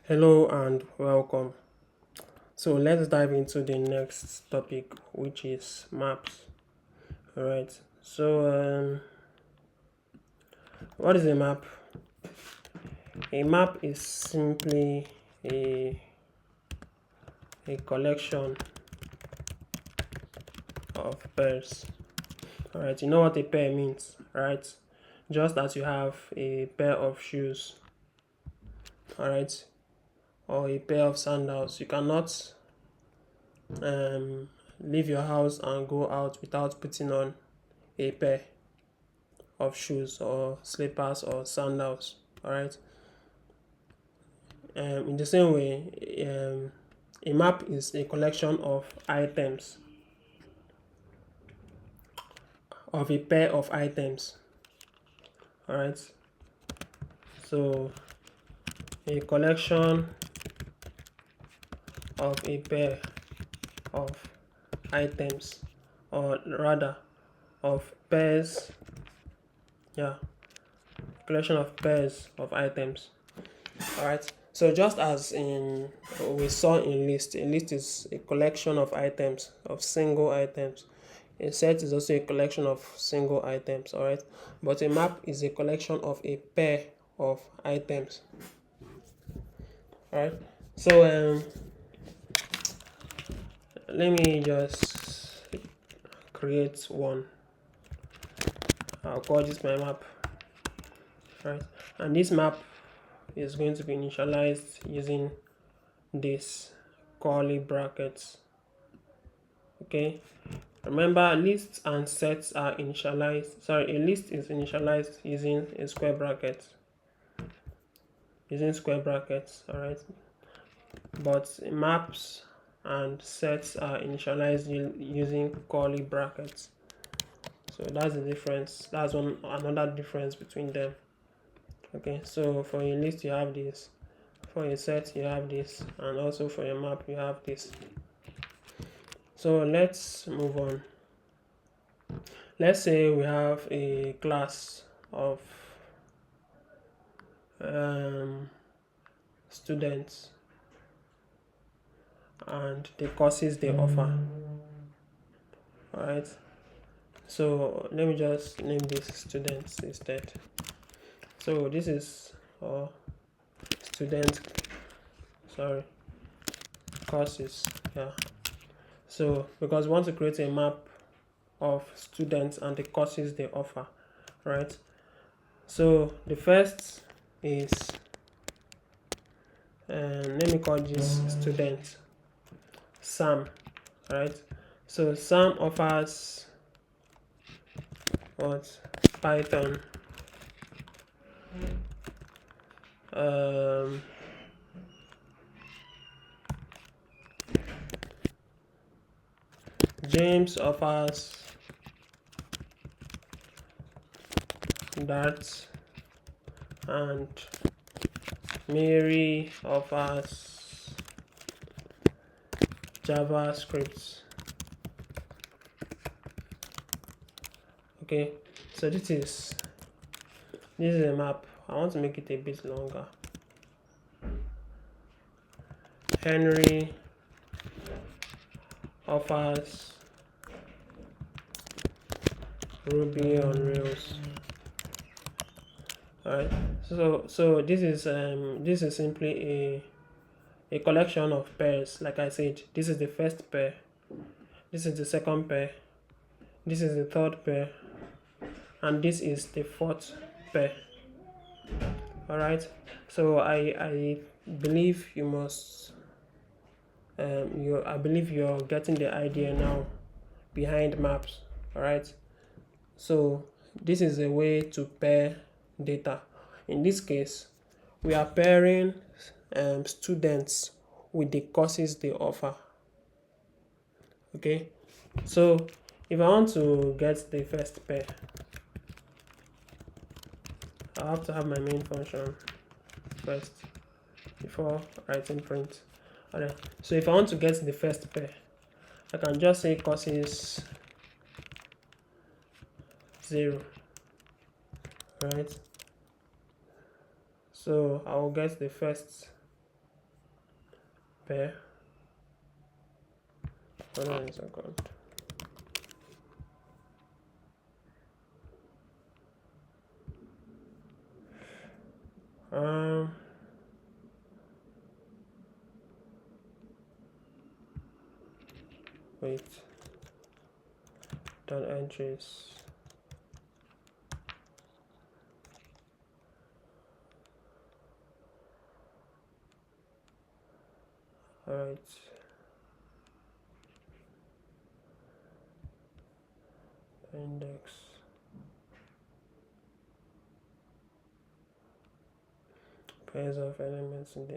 Hello and welcome. So let's dive into the next topic, which is maps. All right. So, what is a map? A map is simply a a collection of pairs. All right. You know what a pair means, right? Just as you have a pair of shoes, all right, or a pair of sandals, you cannot um, leave your house and go out without putting on a pair of shoes or slippers or sandals. All right. In the same way, a map is a collection of items, of a pair of items. All right. So a collection of a pair of items, or rather of pairs. Yeah, collection of pairs of items. All right. So just as in we saw in list, a list is a collection of items, of single items. A set is also a collection of single items, all right? But a map is a collection of a pair of items, all right? So let me just create one. I'll call this my map, right? And this map is going to be initialized using this curly brackets, okay? Remember, lists and sets are initialized. Sorry, a list is initialized using a square bracket. All right. But maps and sets are initialized using curly brackets. So that's the difference. That's another difference between them. Okay. So for a list you have this. For a set you have this, and also for a map you have this. So let's move on. Let's say we have a class of students and the courses they offer. All right. So let me just name this students instead. So this is student, sorry, courses. Yeah. So because we want to create a map of students and the courses they offer, right? So the first is let me call this student Sam, right? So Sam offers what? Python, James offers Dart, and Mary offers JavaScript. Okay, so this is a map. I want to make it a bit longer. Henry offers Ruby on Rails. Alright, so this is simply a collection of pairs. Like I said, this is the first pair, this is the second pair, this is the third pair, and this is the fourth pair. All right. So I believe you must I believe you're getting the idea now behind maps. All right. So this is a way to pair data. In this case, we are pairing students with the courses they offer. Okay. So if I want to get the first pair, I have to have my main function first before writing print. Alright, so if I want to get the first pair, I can just say courses 0. Right, so I will get the first pair. Hold on a second. Wait, dot entries. All right. Index. Pairs of elements in the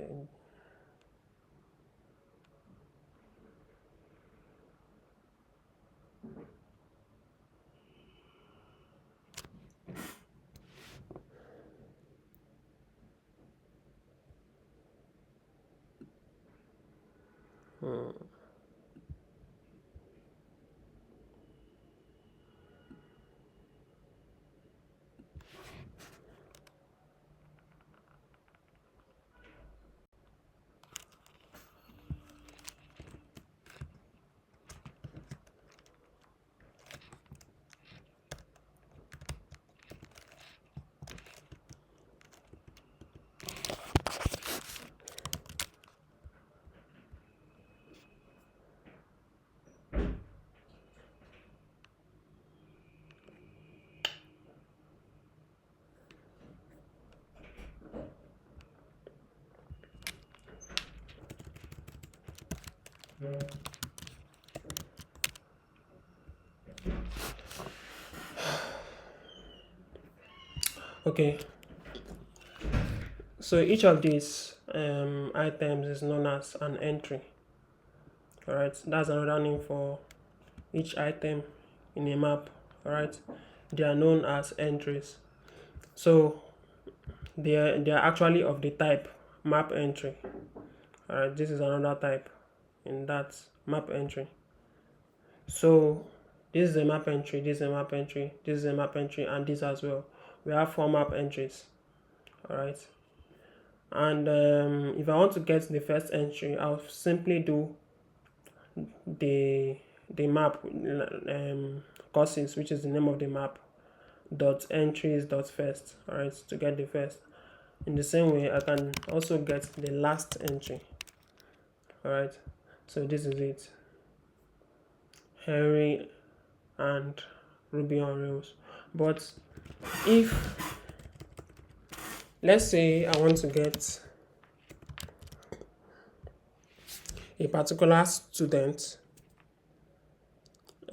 okay. So each of these items is known as an entry. All right, that's another name for each item in a map. All right, they are known as entries. So they are actually of the type map entry. All right, this is another type in that map entry. So this is a map entry, this is a map entry, this is a map entry, and this as well. We have 4 map entries. All right, and if I want to get the first entry, I'll simply do the map courses, which is the name of the map, dot entries dot first. All right, to get the first. In the same way, I can also get the last entry. All right, so this is it. Henry and Ruby on Rails. But if, let's say I want to get a particular student,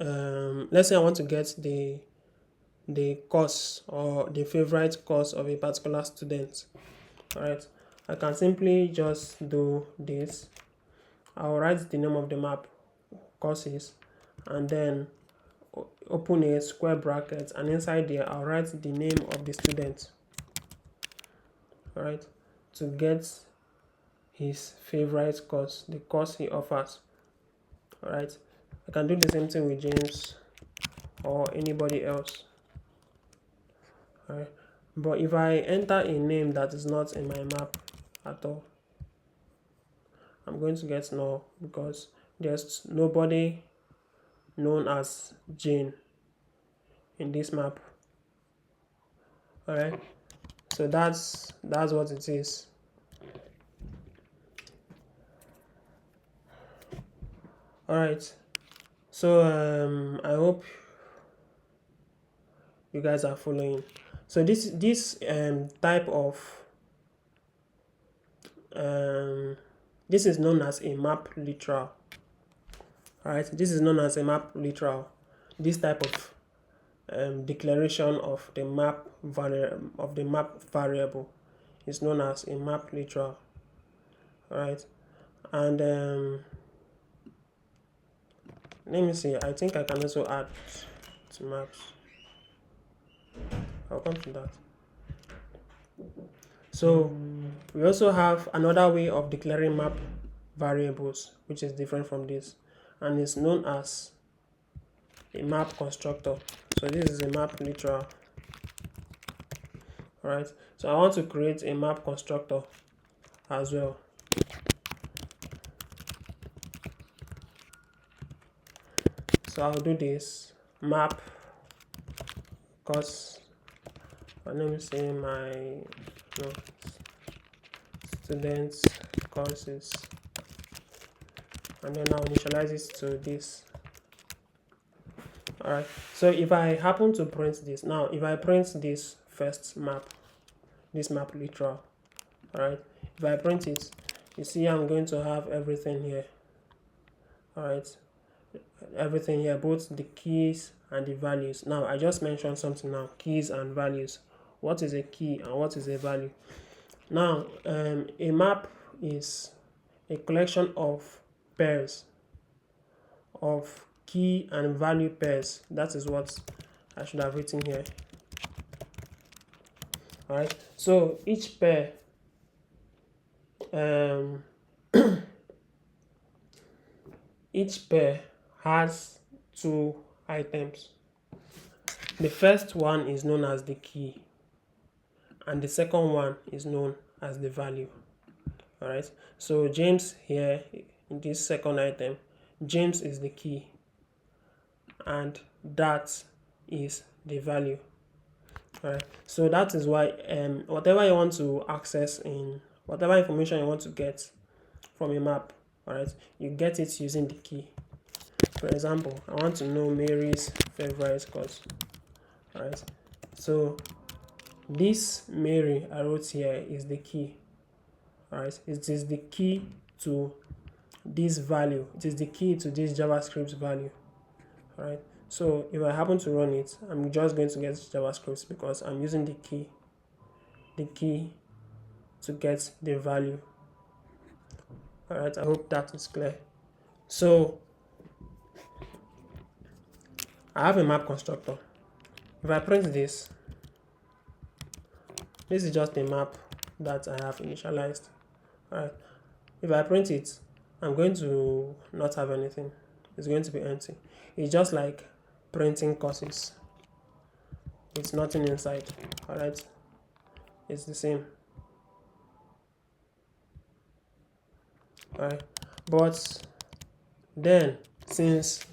let's say I want to get the course or the favorite course of a particular student. All right, I can simply just do this. I'll write the name of the map, courses, and then open a square bracket, and inside there I'll write the name of the student. All right, to get his favorite course, the course he offers. All right, I can do the same thing with James or anybody else. All right, but if I enter a name that is not in my map at all, I'm going to get null because there's nobody known as Jane in this map. All right, so that's what it is. All right, so I hope you guys are following. So this type of this is known as a map literal. All right, this is known as a map literal. This type of declaration of the map variable is known as a map literal. All right, and let me see. I think I can also add to maps. I'll come to that. So we also have another way of declaring map variables, which is different from this, and it's known as a map constructor. So this is a map literal. All right, so I want to create a map constructor as well. So I'll do this map course, let me say my students courses, and then I'll initialize it to this. Alright, so if I happen to print this now, if I print this first map, this map literal, alright, if I print it, you see I'm going to have everything here. Alright, everything here, both the keys and the values. Now I just mentioned something now, keys and values. What is a key and what is a value? Now a map is a collection of pairs of key and value pairs. That is what I should have written here. Alright, so each pair each pair has two items. The first one is known as the key and the second one is known as the value. Alright, so James here in this second item, James is the key and that is the value. Alright, so that is why whatever you want to access, in whatever information you want to get from a map, alright, you get it using the key. For example, I want to know Mary's favorite course. Alright, so this Mary I wrote here is the key. Alright, it is the key to this value, it is the key to this JavaScript value. Alright, so if I happen to run it, I'm just going to get JavaScript because I'm using the key to get the value. Alright, I hope that is clear. So I have a map constructor. If I print this is just a map that I have initialized. Alright, if I print it, I'm going to not have anything. It's going to be empty. It's just like printing courses. It's nothing inside. Alright, it's the same. Alright, but then since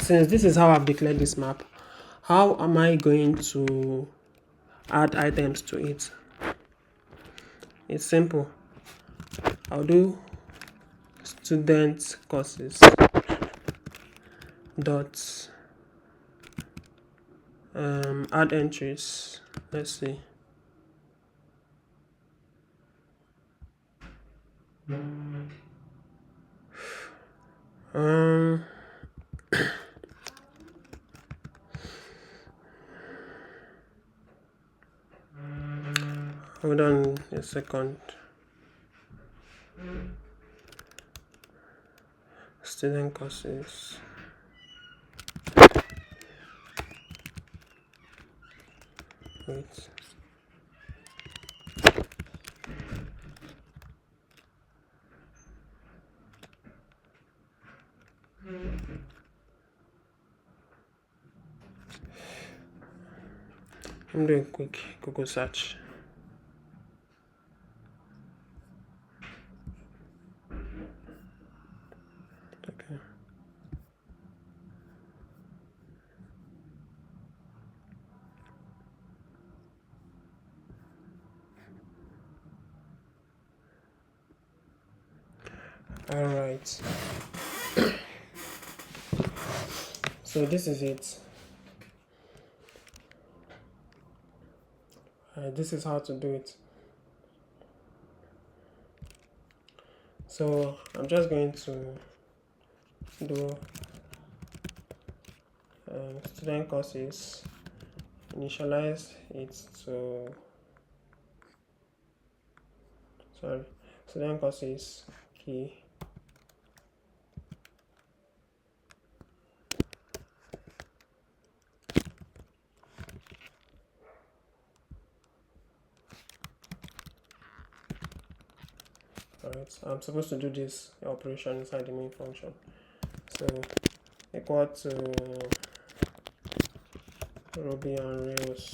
this is how I've declared this map, how am I going to add items to it? It's simple. I'll do student courses dot add entries. Let's see. Hold on a second. Student courses. Wait. I'm doing a quick Google search. Okay. All right. So this is it. This is how to do it. So I'm just going to do student courses, initialize it to student courses key. Alright, I'm supposed to do this operation inside the main function. So equal to Ruby on Rails.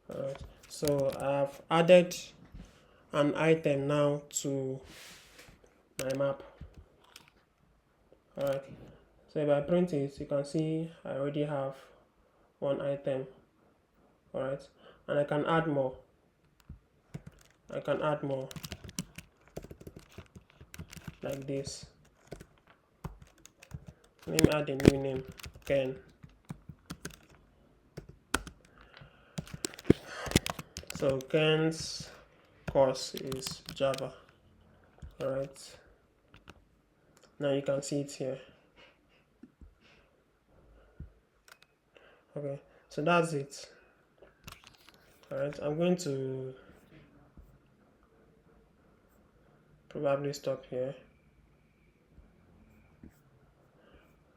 Alright, so I've added an item now to my map. Alright, so if I print it, you can see I already have one item. Alright, and I can add more. Like this. Let me add a new name, Ken. So Ken's course is Java. Alright, now you can see it here. Okay, so that's it. Alright, I'm going to probably stop here,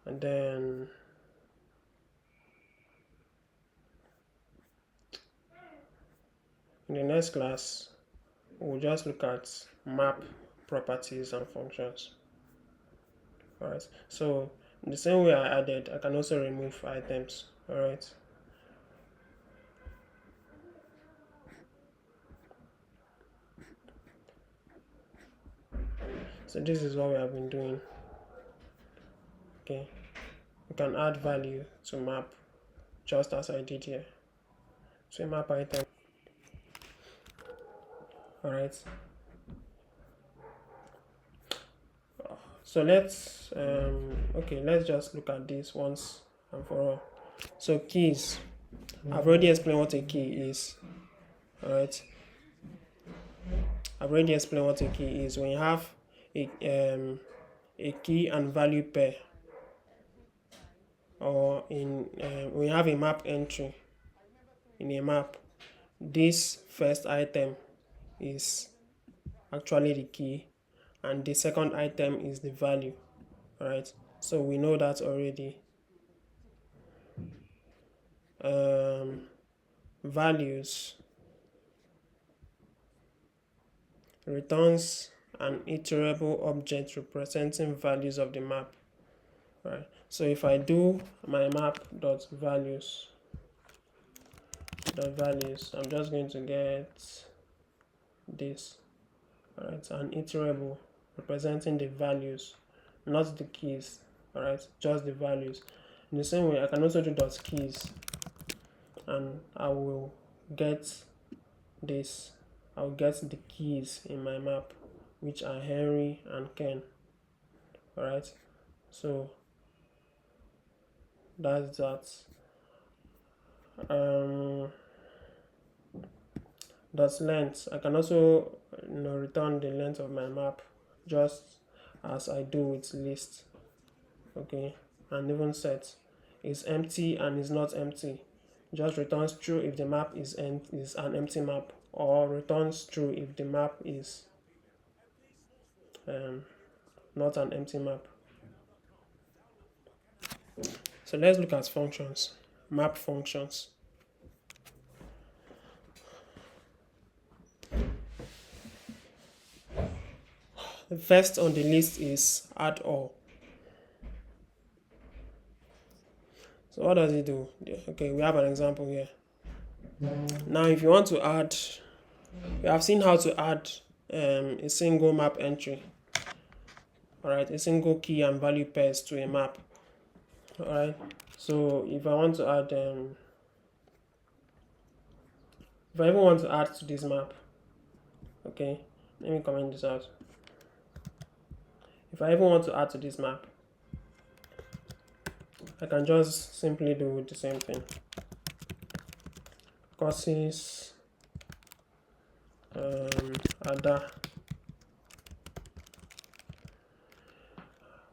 and then in the next class we'll just look at map properties and functions. Alright, so in the same way I added, I can also remove items. Alright, so this is what we have been doing. Okay, you can add value to map just as I did here. So map item. Alright, so let's just look at this once and for all. So keys, I've already explained what a key is. Alright, I've already explained what a key is. When you have a key and value pair, or when you have a map entry in a map, this first item is actually the key and the second item is the value. Alright, so we know that already. Values returns an iterable object representing values of the map. Right, so if I do my map dot values, I'm just going to get this. Alright, an iterable representing the values, not the keys. Alright, just the values. In the same way, I can also do dot keys, and I will get this. I'll get the keys in my map, which are Henry and Ken. Alright, so that's that. That's length. I can also return the length of my map just as I do with list. Okay, and even set is empty and is not empty. Just returns true if the map is an empty map, or returns true if the map is not an empty map. So let's look at functions, map functions. The first on the list is add all. So what does it do? Okay, we have an example here. Now if you want to add, we have seen how to add a single map entry. Alright, a single key and value pairs to a map. Alright, so if I want to add, if I even want to add to this map, okay, let me comment this out. If I even want to add to this map, I can just simply do the same thing. Courses, Ada.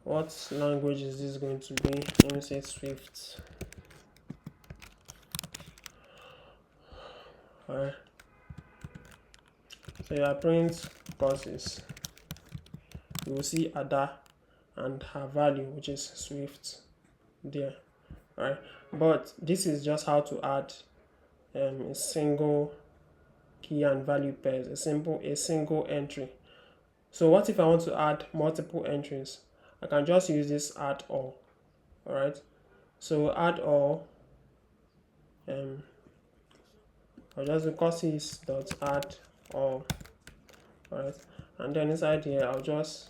What language is this going to be? Let me say Swift. Alright. So you print courses. You will see Ada and her value, which is Swift, there. Alright. But this is just how to add a single key and value pairs, a single entry. So what if I want to add multiple entries? I can just use this add all. Alright, so add all, I'll just do courses dot add all. Alright, and then inside here I'll just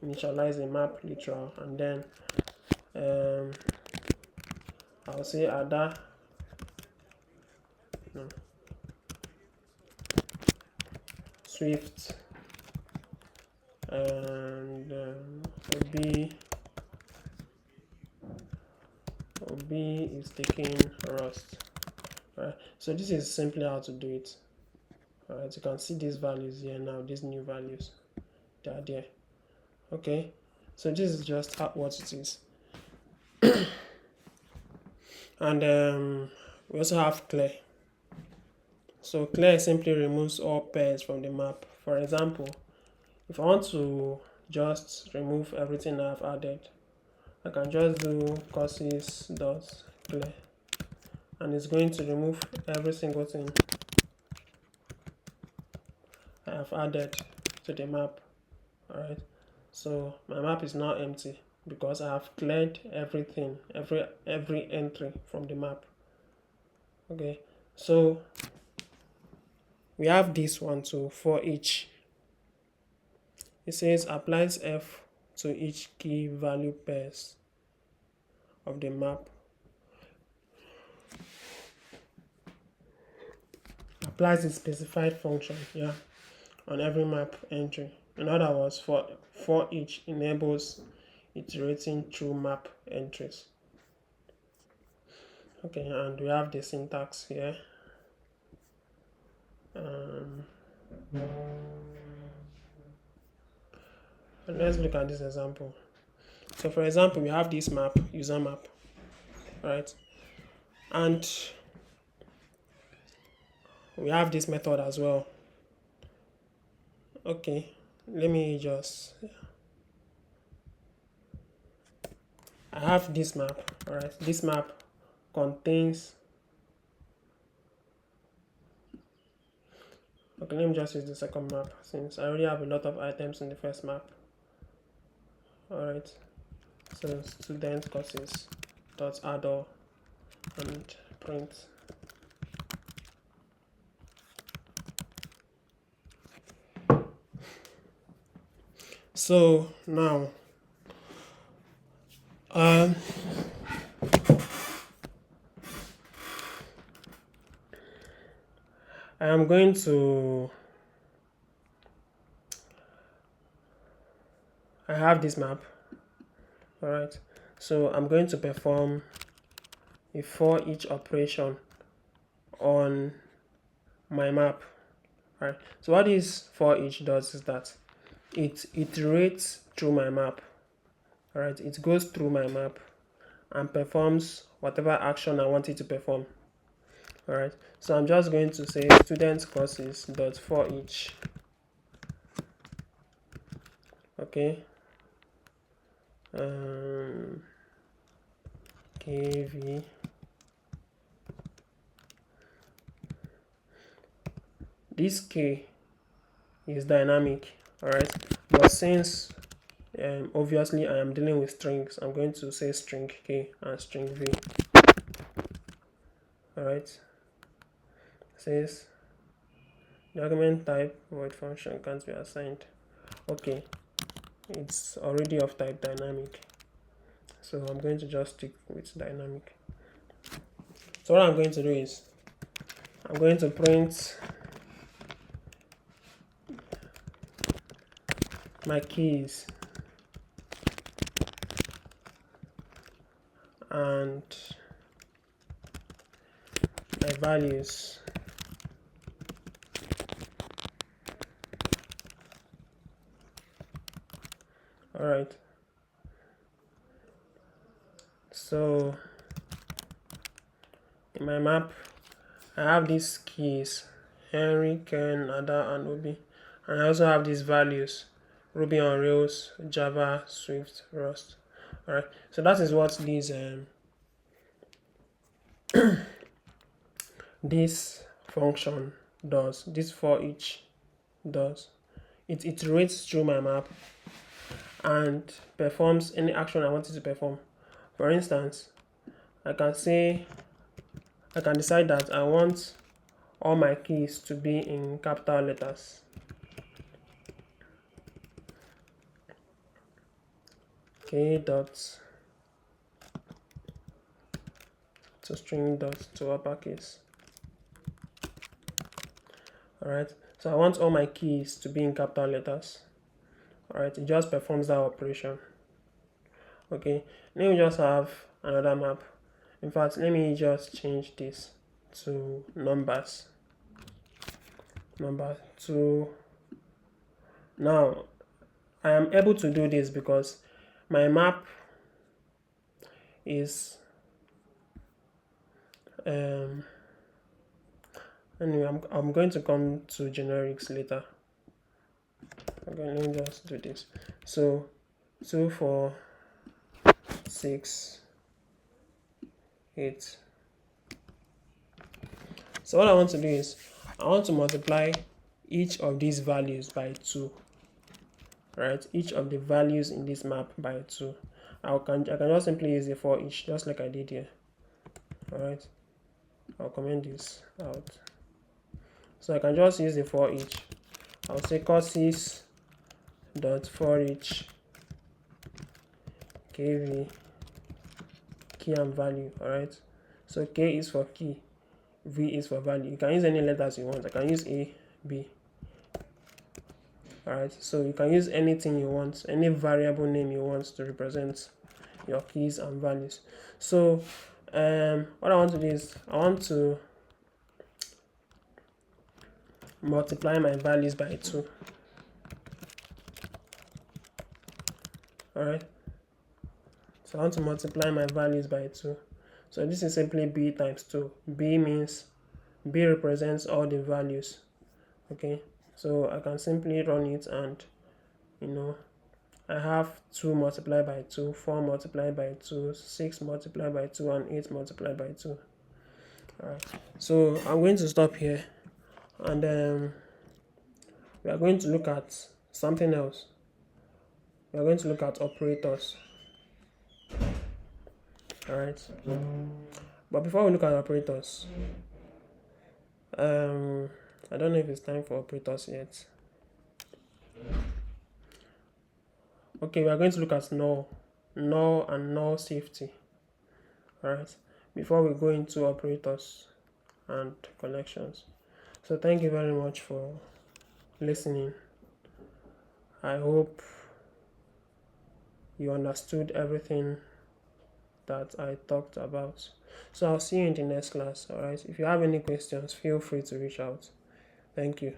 initialize a map literal, and then I'll say Ada Swift and OB is taking Rust. Alright, so this is simply how to do it. Alright, you can see these values here now, these new values, they are there. Okay, so this is just what it is. And we also have clear. So clear simply removes all pairs from the map. For example, if I want to just remove everything I've added, I can just do courses dot clear, and it's going to remove every single thing I have added to the map. Alright, so my map is now empty because I have cleared everything, every entry from the map. Okay, so we have this one too for each. It says applies F to each key value pairs of the map. Applies a specified function, on every map entry. In other words, for each enables iterating through map entries. Okay, and we have the syntax here. Let's look at this example. So for example, we have this map, user map, right? And we have this method as well. Okay, let me just, I have this map, alright? This map contains, okay, let me just use the second map since I already have a lot of items in the first map. Alright, so student courses dot add all and print. So now I am going to, I have this map, alright, so I'm going to perform a for each operation on my map. Alright, so what this for each does is that it iterates through my map. Alright, it goes through my map and performs whatever action I want it to perform. Alright, so I'm just going to say student courses dot for each. Okay, KV this K is dynamic, alright, but since obviously I am dealing with strings, I'm going to say string K and string V. Alright, says the argument type void function can't be assigned. Okay, it's already of type dynamic, so I'm going to just stick with dynamic. So what I'm going to do is I'm going to print my keys and my values. Alright, so in my map I have these keys: Henry, Ken, Ada, and Obi, and I also have these values: Ruby on Rails, Java, Swift, Rust. Alright, so that is what these this function does. This for each does. It iterates through my map and performs any action I want it to perform. For instance, I can decide that I want all my keys to be in capital letters. k dot to string dot to uppercase. Alright, so I want all my keys to be in capital letters. Alright, it just performs that operation. Okay, let me just have another map. In fact, let me just change this to numbers. Number 2. Now, I am able to do this because my map is anyway, I'm going to come to generics later. Okay, let me just do this. So 2, 4, 6, 8. So what I want to do is I want to multiply each of these values by 2. Right, each of the values in this map by 2. I can just simply use the for each, just like I did here. Alright, I'll comment this out. So I can just use the for each. I'll say courses dot for each kv key and value. Alright, so k is for key, v is for value. You can use any letters you want. I can use a, b. Alright, so you can use anything you want, any variable name you want to represent your keys and values. So what I want to do is I want to multiply my values by 2. Alright, so I want to multiply my values by 2. So this is simply b times 2. B means b represents all the values. Okay, so I can simply run it, and I have 2 multiplied by 2, 4 multiplied by 2, 6 multiplied by 2, and 8 multiplied by 2. Alright, so I'm going to stop here, and we are going to look at something else. We are going to look at operators. Alright, but before we look at operators, I don't know if it's time for operators yet. Okay, we are going to look at null and null safety. Alright, before we go into operators and connections. So thank you very much for listening. I hope you understood everything that I talked about. So I'll see you in the next class. Alright, if you have any questions, feel free to reach out. Thank you.